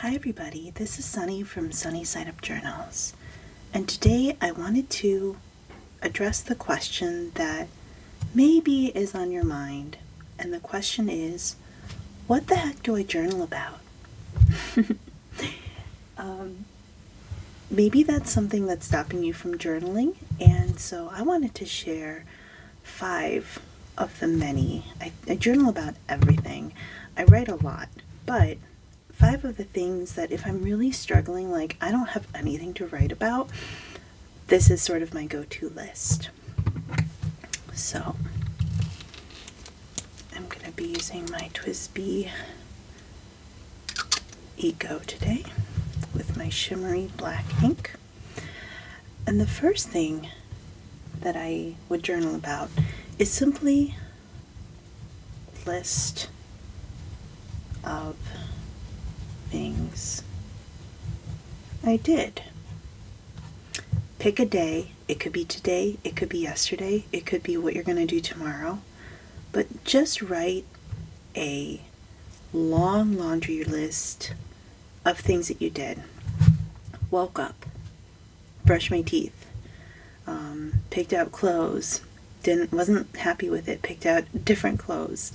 Hi everybody, this is Sunny from Sunny Side Up Journals, and today I wanted to address the question that maybe is on your mind, and the question is, what the heck do I journal about? Maybe that's something that's stopping you from journaling, and so I wanted to share 5 of the many. I journal about everything. I write a lot, but 5 of the things that if I'm really struggling, like I don't have anything to write about, this is sort of my go-to list. So I'm going to be using my TWSBI Eco today with my shimmery black ink. And the first thing that I would journal about is simply a list of things I did. Pick a day. It could be today, it could be yesterday, it could be what you're going to do tomorrow. But just write a long laundry list of things that you did. Woke up, brushed my teeth, picked out clothes, wasn't happy with it, picked out different clothes.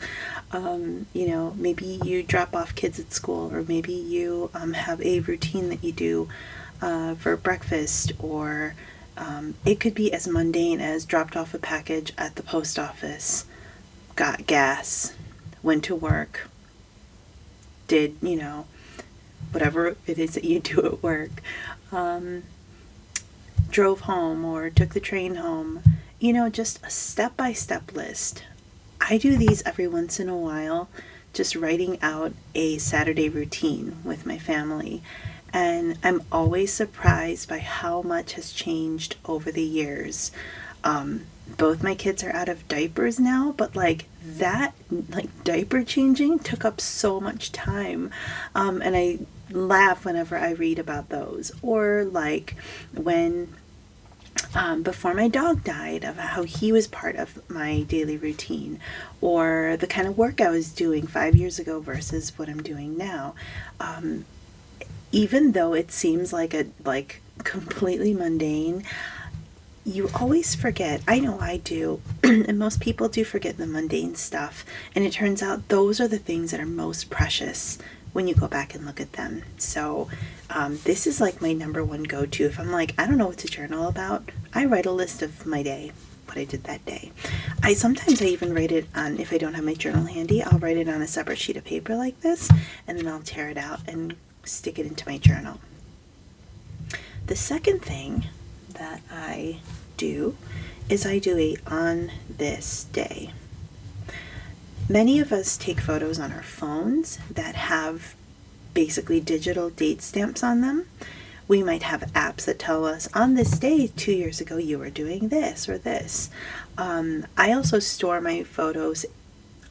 Maybe you drop off kids at school, or maybe you have a routine that you do for breakfast, or it could be as mundane as dropped off a package at the post office, got gas, went to work, did, whatever it is that you do at work, drove home or took the train home. Just a step-by-step list. I do these every once in a while, just writing out a Saturday routine with my family. And I'm always surprised by how much has changed over the years. Both my kids are out of diapers now, but diaper changing took up so much time. And I laugh whenever I read about those. Or when before my dog died, of how he was part of my daily routine, or the kind of work I was doing 5 years ago versus what I'm doing now. Even though it seems like completely mundane, you always forget. I know I do, and most people do forget the mundane stuff, and it turns out those are the things that are most precious when you go back and look at them. So this is my number one go-to. If I'm I don't know what to journal about, I write a list of my day, what I did that day. Sometimes I even write it on, if I don't have my journal handy, I'll write it on a separate sheet of paper like this, and then I'll tear it out and stick it into my journal. The second thing that I do is I do a on this day. Many of us take photos on our phones that have basically digital date stamps on them. We might have apps that tell us, on this day 2 years ago you were doing this or this. I also store my photos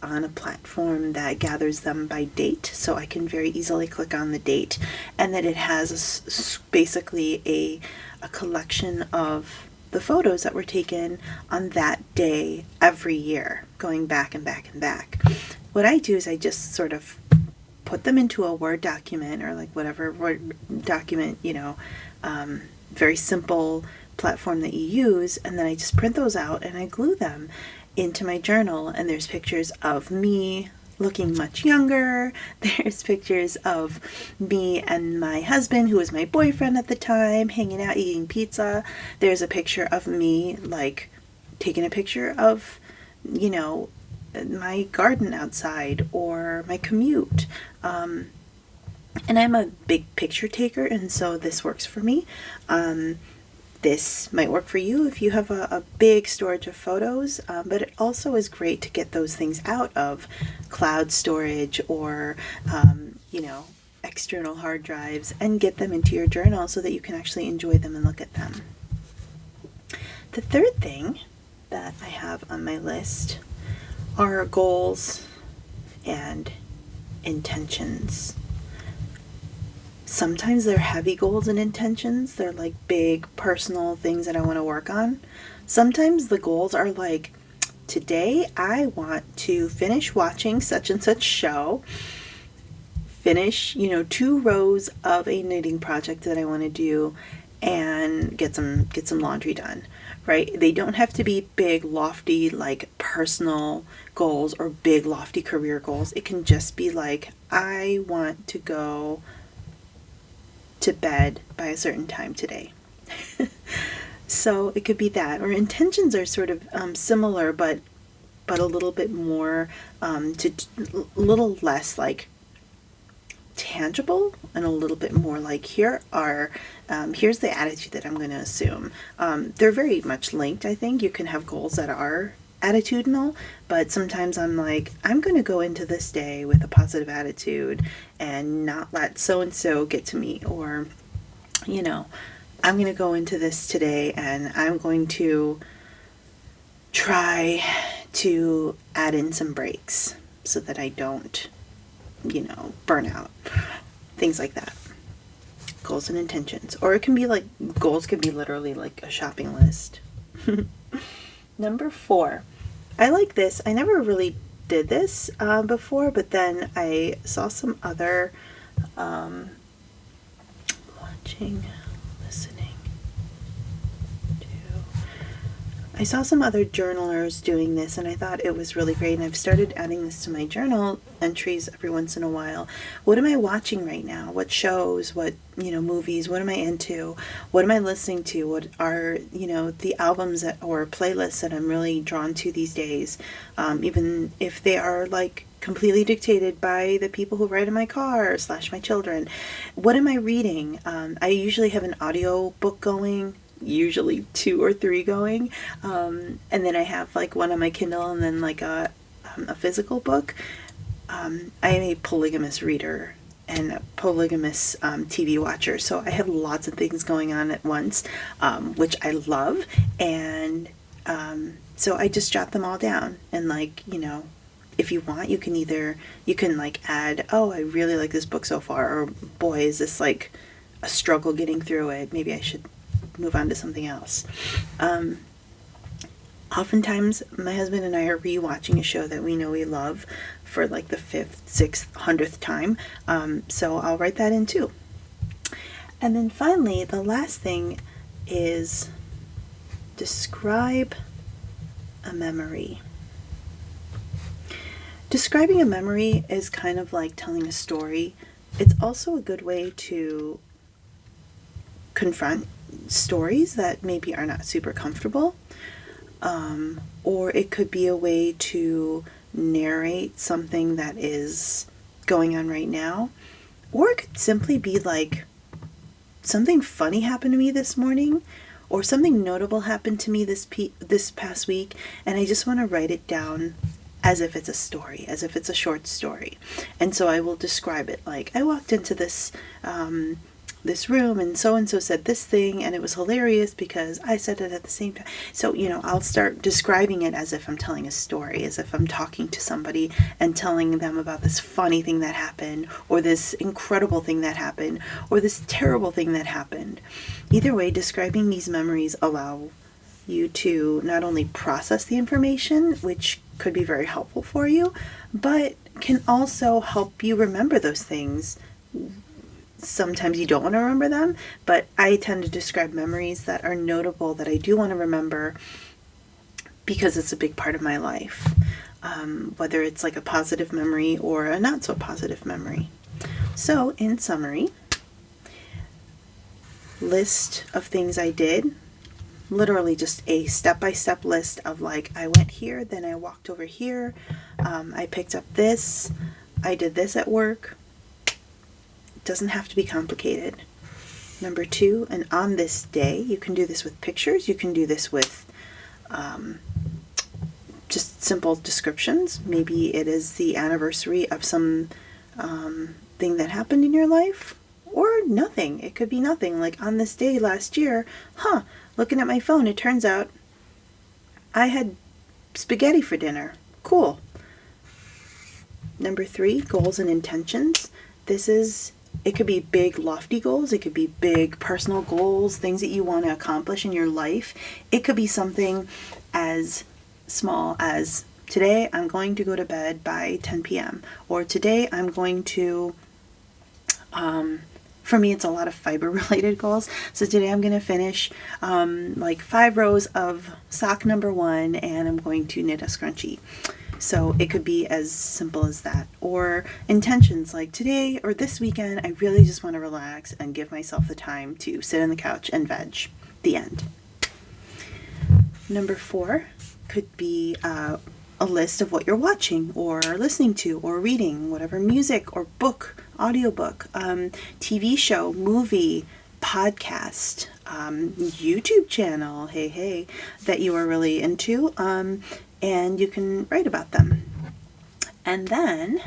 on a platform that gathers them by date, so I can very easily click on the date, and that it has basically a collection of the photos that were taken on that day every year, going back and back and back. What I do is I just sort of put them into a Word document, or whatever Word document, very simple platform that you use, and then I just print those out and I glue them into my journal. And there's pictures of me looking much younger. There's pictures of me and my husband, who was my boyfriend at the time, hanging out eating pizza. There's a picture of me taking a picture of my garden outside or my commute. And I'm a big picture taker, and so this works for me. This might work for you if you have a big storage of photos, but it also is great to get those things out of cloud storage or, external hard drives, and get them into your journal so that you can actually enjoy them and look at them. The third thing that I have on my list are goals and intentions. Sometimes they're heavy goals and intentions. They're big personal things that I want to work on. Sometimes the goals are today I want to finish watching such and such show, finish, 2 rows of a knitting project that I want to do and get some laundry done, right? They don't have to be big, lofty, like personal goals or big, lofty career goals. It can just be like, I want to go to bed by a certain time today. So it could be that, or intentions are sort of similar, but a little bit more, a little less like tangible, and a little bit more like, here's the attitude that I'm going to assume. They're very much linked. I think you can have goals that are attitudinal, but sometimes I'm like, I'm going to go into this day with a positive attitude and not let so and so get to me, or I'm going to go into this today and I'm going to try to add in some breaks so that I don't, burn out. Things like that. Goals and intentions. Or it can be like, goals can be literally like a shopping list. Number 4. I like this. I never really did this before, but then I saw some other I saw some other journalers doing this, and I thought it was really great, and I've started adding this to my journal entries every once in a while. What am I watching right now? What shows? What, movies? What am I into? What am I listening to? What are, the albums or playlists that I'm really drawn to these days? Even if they are like completely dictated by the people who ride in my car / my children. What am I reading? I usually have an audio book going, usually 2 or 3 going, and then I have like one on my Kindle, and then like a physical book. I am a polygamous reader and a polygamous TV watcher, so I have lots of things going on at once, which I love, and so I just jot them all down, and like, if you want, you can like add, oh, I really like this book so far, or boy, is this like a struggle getting through it, maybe I should move on to something else. Oftentimes my husband and I are rewatching a show that we know we love for like the 5th, 6th, 100th time. So I'll write that in too. And then finally, the last thing is describe a memory. Describing a memory is kind of like telling a story. It's also a good way to confront stories that maybe are not super comfortable, or it could be a way to narrate something that is going on right now, or it could simply be like, something funny happened to me this morning, or something notable happened to me this past week, and I just want to write it down as if it's a story, as if it's a short story. And so I will describe it like, I walked into this room and so said this thing, and it was hilarious because I said it at the same time. So, I'll start describing it as if I'm telling a story, as if I'm talking to somebody and telling them about this funny thing that happened, or this incredible thing that happened, or this terrible thing that happened. Either way, describing these memories allow you to not only process the information, which could be very helpful for you, but can also help you remember those things. Sometimes you don't want to remember them, but I tend to describe memories that are notable that I do want to remember because it's a big part of my life, whether it's like a positive memory or a not so positive memory. So in summary, list of things I did, literally just a step-by-step list of like, I went here, then I walked over here, I picked up this, I did this at work. Doesn't have to be complicated. Number 2, and on this day, you can do this with pictures, you can do this with just simple descriptions. Maybe it is the anniversary of some thing that happened in your life, or nothing. It could be nothing, like on this day last year, looking at my phone, it turns out I had spaghetti for dinner. Cool. Number 3, goals and intentions. It could be big, lofty goals. It could be big personal goals, things that you want to accomplish in your life. It could be something as small as, today I'm going to go to bed by 10 p.m. Or today I'm going to For me, it's a lot of fiber related goals. So today I'm going to finish like 5 rows of sock number 1, and I'm going to knit a scrunchie. So it could be as simple as that. Or intentions like today or this weekend, I really just want to relax and give myself the time to sit on the couch and veg. The end. Number 4 could be a list of what you're watching or listening to or reading, whatever music or book, audiobook, TV show, movie, podcast, YouTube channel, hey, that you are really into, and you can write about them. And then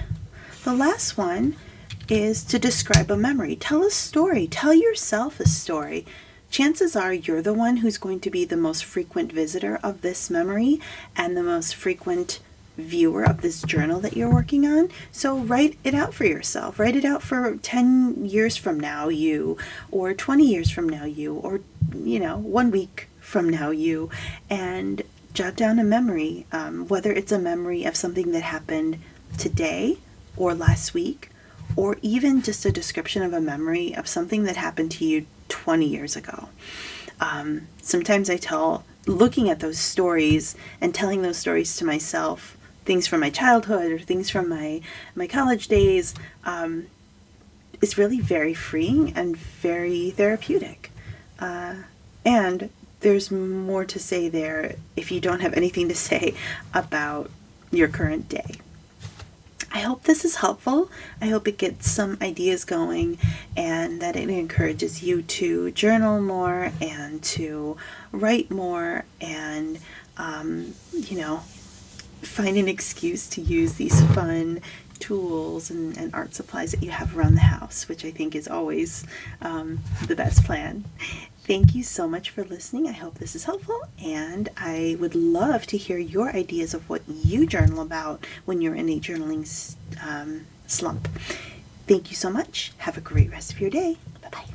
the last one is to describe a memory. Tell a story. Tell yourself a story. Chances are you're the one who's going to be the most frequent visitor of this memory and the most frequent viewer of this journal that you're working on. So write it out for yourself. Write it out for 10 years from now, you, or 20 years from now, you, or, 1 week from now, you, and jot down a memory, whether it's a memory of something that happened today or last week, or even just a description of a memory of something that happened to you 20 years ago. Sometimes looking at those stories and telling those stories to myself, things from my childhood or things from my college days, is really very freeing and very therapeutic. And there's more to say there if you don't have anything to say about your current day. I hope this is helpful. I hope it gets some ideas going and that it encourages you to journal more and to write more and, find an excuse to use these fun tools and art supplies that you have around the house, which I think is always the best plan. Thank you so much for listening. I hope this is helpful, and I would love to hear your ideas of what you journal about when you're in a journaling slump. Thank you so much. Have a great rest of your day. Bye-bye.